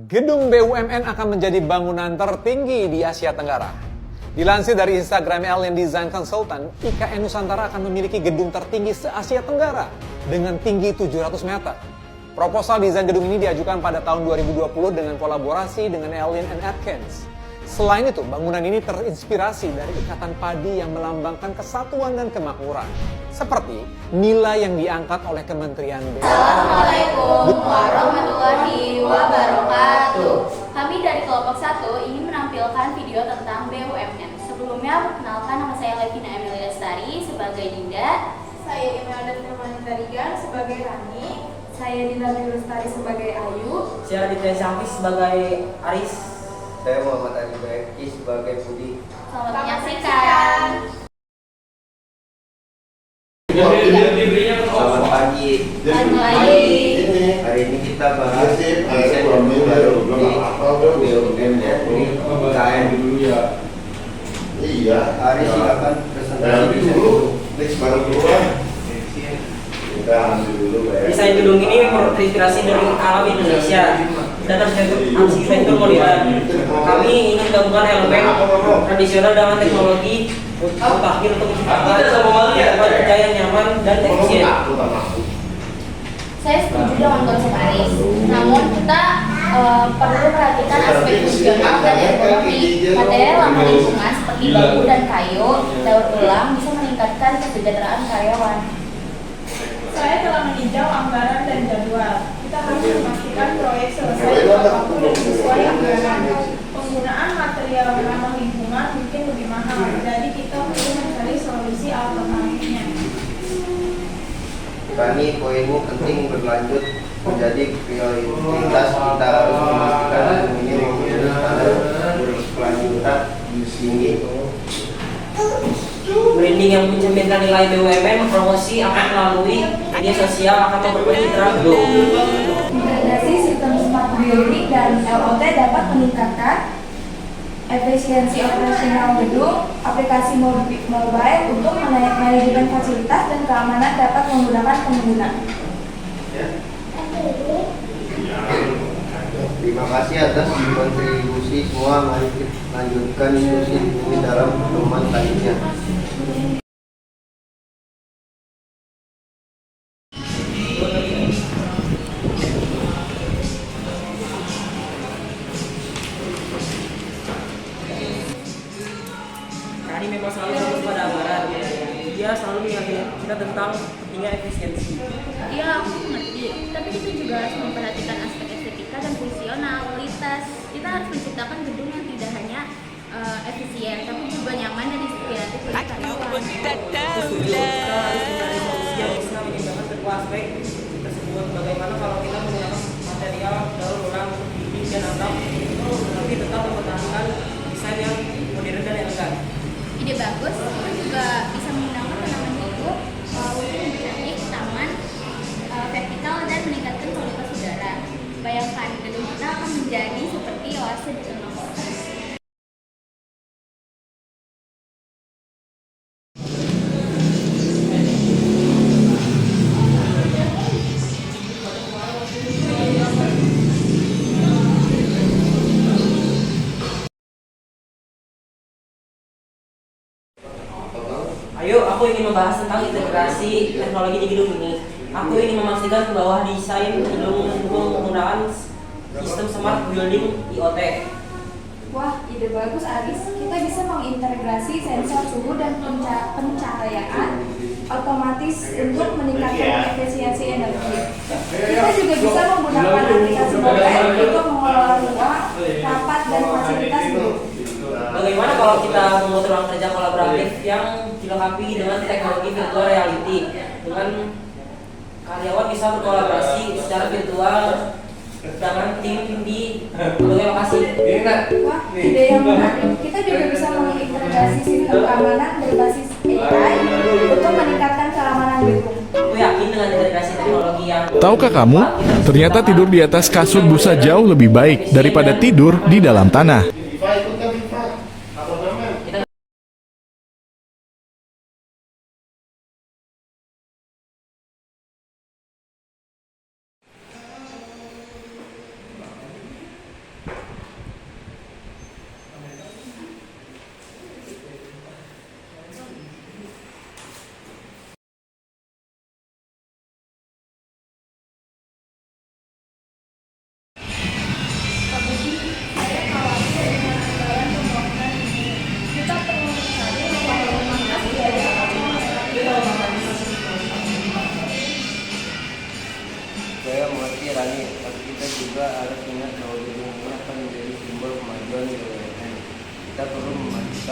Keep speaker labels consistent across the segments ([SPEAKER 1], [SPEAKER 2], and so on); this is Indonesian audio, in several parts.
[SPEAKER 1] Gedung BUMN akan menjadi bangunan tertinggi di Asia Tenggara. Dilansir dari Instagram Alien Design Consultant, IKN Nusantara akan memiliki gedung tertinggi se-Asia Tenggara dengan tinggi 700 meter. Proposal desain gedung ini diajukan pada tahun 2020 dengan kolaborasi dengan Alien and Atkins. Selain itu, bangunan ini terinspirasi dari ikatan padi yang melambangkan kesatuan dan kemakmuran. Seperti nilai yang diangkat oleh Kementerian BUMN.
[SPEAKER 2] Assalamualaikum warahmatullahi wabarakatuh. Kami dari kelompok 1 ingin menampilkan video tentang BUMN. Sebelumnya, perkenalkan nama saya Levina Emilia Lestari sebagai Dinda.
[SPEAKER 3] Saya Imelda Firmanita Rigan sebagai Rani.
[SPEAKER 4] Saya Dinda Lestari sebagai Ayu.
[SPEAKER 5] Saya Aditya Syafis sebagai Aris.
[SPEAKER 6] Saya Muhammad Ali Baeki sebagai Budi.
[SPEAKER 2] Selamat menyaksikan.
[SPEAKER 6] Selamat pagi. Hari ini kita bahas desain gedung baru di BUMN yakni IKN.
[SPEAKER 7] Iya.
[SPEAKER 6] Hari silakan presentasi desain gedung.
[SPEAKER 5] Desain gedung ini terinspirasi dari alam Indonesia dan arsitektur modern. Kami ingin gabungkan elemen tradisional dengan teknologi mutakhir untuk menciptakan kerja yang nyaman dan efisien.
[SPEAKER 2] Saya setuju dengan konsep Aris. Namun kita perlu perhatikan aspek fungsional dan ekonomi. Material ramah lingkungan seperti bambu dan kayu daur ulang bisa meningkatkan kesejahteraan karyawan.
[SPEAKER 3] Saya telah meninjau anggaran dan jadwal. Kita harus memastikan proyek selesai tepat waktu dan sesuai anggaran. Penggunaan material ramah lingkungan mungkin lebih mahal, jadi kita perlu mencari solusi alternatifnya.
[SPEAKER 6] Rani, poinmu penting berlanjut menjadi prioritas. Kita harus memastikan gedung ini mempunyai standar berkelanjutan tinggi.
[SPEAKER 5] Branding yang mencerminkan nilai BUMN promosi akan melalui media sosial akan berpencitra gedung.
[SPEAKER 4] Integrasi sistem smart building dan LOT dapat meningkatkan efisiensi operasional gedung. Aplikasi mobile untuk manajemen fasilitas dan keamanan dapat menggunakan pengguna.
[SPEAKER 6] Terima kasih atas kontribusi semua. Mari kita lanjutkan diskusi ini dalam pertemuan selanjutnya.
[SPEAKER 5] Rani memang selalu fokus pada anggaran. Dia selalu mengingatkan kita tentang pentingnya efisiensi.
[SPEAKER 2] Iya, aku mengerti. Tapi kita juga harus memperhatikan aspek estetika dan fungsionalitas. Kita harus menciptakan gedung yang tidak hanya efisien, tapi juga nyaman dan inspiratif bagi karyawan.
[SPEAKER 5] Kita harus mencari solusi yang bisa menyeimbangkan kedua aspek tersebut. Bagaimana kalau kita menggunakan material daur ulang untuk dinding dan atap, tapi tetap mempertahankan desain yang modern dan elegan.
[SPEAKER 2] Ide bagus, kita juga bisa menggunakan tanaman hidup untuk menjadi taman vertikal dan meningkatkan kualitas udara. Bayangkan, gedung kita akan menjadi seperti oase di tengah kota.
[SPEAKER 5] Ayo, aku ingin membahas tentang integrasi teknologi di gedung ini. Aku ingin memastikan bahwa desain gedung menggunakan sistem smart building IoT.
[SPEAKER 4] Wah, ide bagus Aris. Kita bisa mengintegrasi sensor suhu dan pencahayaan otomatis untuk meningkatkan efisiensi energi. Kita juga bisa menggunakan aplikasi mobile untuk mengelola ruang, rapat, dan fasilitas gedung.
[SPEAKER 5] Bagaimana kalau kita membuat ruang kerja kolaboratif yang dilengkapi dengan teknologi virtual reality, dengan karyawan bisa berkolaborasi secara virtual dengan tim di berbagai lokasi.
[SPEAKER 4] Wah, ide yang menarik. Kita juga bisa mengintegrasi sistem keamanan berbasis AI untuk meningkatkan keamanan gedung.
[SPEAKER 5] Aku yakin dengan integrasi teknologi yang
[SPEAKER 8] Tahukah kamu, ternyata tidur di atas kasur busa jauh lebih baik daripada tidur di dalam tanah.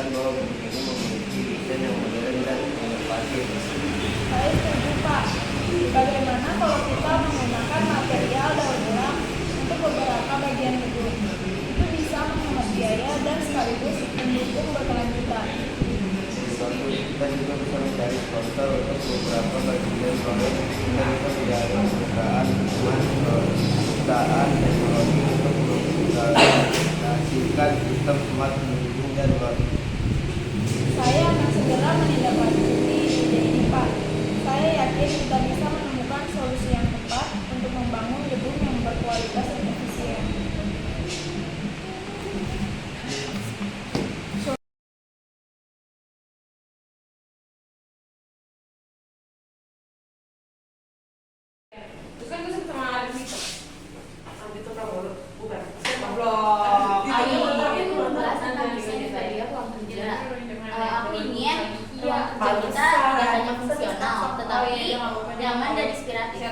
[SPEAKER 6] memastikan bahwa gedung ini memiliki desain yang modern dan inovatif.
[SPEAKER 3] Saya setuju Pak. Bagaimana kalau kita menggunakan material daur ulang untuk beberapa bagian gedung? Itu bisa menghemat biaya dan sekaligus mendukung berkelanjutan.
[SPEAKER 6] Bagus, kita juga bisa mencari sponsor untuk beberapa bagian proyek. Kita bisa mencari perusahaan teknologi untuk menghasilkan sistem smart living dan work.
[SPEAKER 3] Saya akan segera menindaklanjuti ide ini Pak. Saya yakin kita bisa menemukan solusi yang tepat untuk membangun gedung yang berkualitas dan efisien.
[SPEAKER 5] Terus kan gue sama Arif itu sampai itu kamu bukan
[SPEAKER 2] Tapi membahas tentang desain kriteria ruang kerja. Aku ingin ruang kerja kita tidak hanya fungsional, tetapi nyaman dan inspiratif.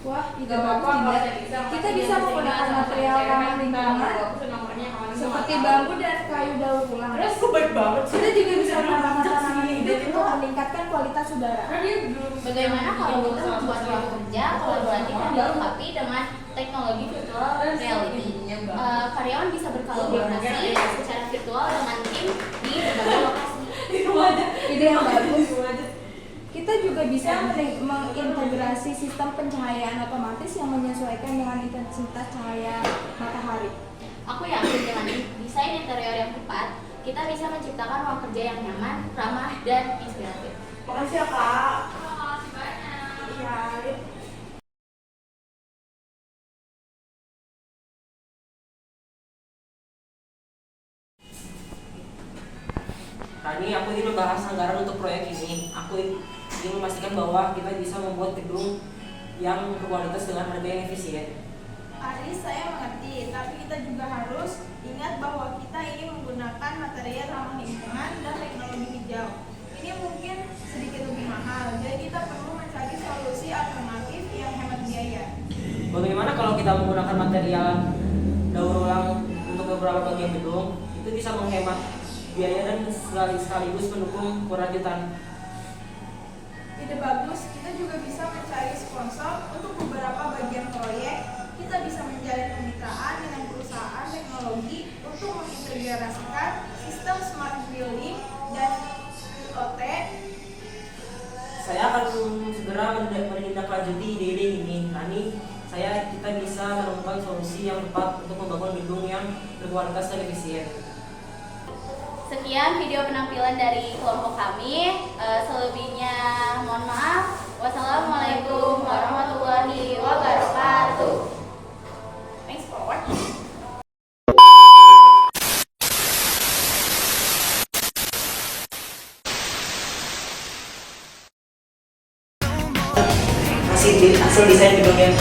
[SPEAKER 4] Wah, ide bagus juga. Kita bisa menggunakan material ramah lingkungan seperti bambu dan kayu daur ulang.
[SPEAKER 5] Terus gue baik banget sih.
[SPEAKER 4] Kita juga bisa menanam tanaman hidup untuk meningkatkan kualitas udara.
[SPEAKER 2] Bagaimana kalau kita membuat ruang kerja kolaboratif yang dilengkapi dengan teknologi virtual reality? Karyawan bisa berkolaborasi secara virtual dengan tim di berbagai lokasi.
[SPEAKER 4] Ide yang bagus. Kita juga bisa mengintegrasi sistem pencahayaan otomatis yang menyesuaikan dengan intensitas cahaya matahari.
[SPEAKER 2] Aku yakin dengan desain interior yang tepat, kita bisa menciptakan ruang kerja yang nyaman, ramah, dan inspiratif.
[SPEAKER 5] Makasih ya Kak.
[SPEAKER 2] Makasih banyak.
[SPEAKER 5] Iya. Tadi aku ingin membahas anggaran untuk proyek ini. Aku ingin memastikan bahwa kita bisa membuat gedung yang berkualitas dengan harga yang efisien.
[SPEAKER 3] Aris, saya mengerti, tapi kita juga harus ingat bahwa kita ini menggunakan material ramah lingkungan dan teknologi hijau. Ini mungkin sedikit lebih mahal, jadi kita perlu mencari solusi alternatif yang hemat biaya.
[SPEAKER 5] Bagaimana kalau kita menggunakan material daur ulang untuk beberapa bagian gedung? Itu bisa menghemat biaya dan sekaligus mendukung keberlanjutan.
[SPEAKER 3] Ide bagus, kita juga bisa mencari sponsor untuk beberapa bagian proyek. Kita bisa menjalin kemitraan dengan perusahaan teknologi untuk mengintegrasikan sistem smart building dan IoT.
[SPEAKER 5] Saya akan segera menindaklanjuti ide-ide ini. Kita bisa menemukan solusi yang tepat untuk membangun gedung yang berkualitas dan efisien.
[SPEAKER 2] Sekian video penampilan dari kelompok kami. Selebihnya mohon maaf. Wassalamualaikum warahmatullahi wabarakatuh. Thanks for watching.
[SPEAKER 5] Hasil desain gedungnya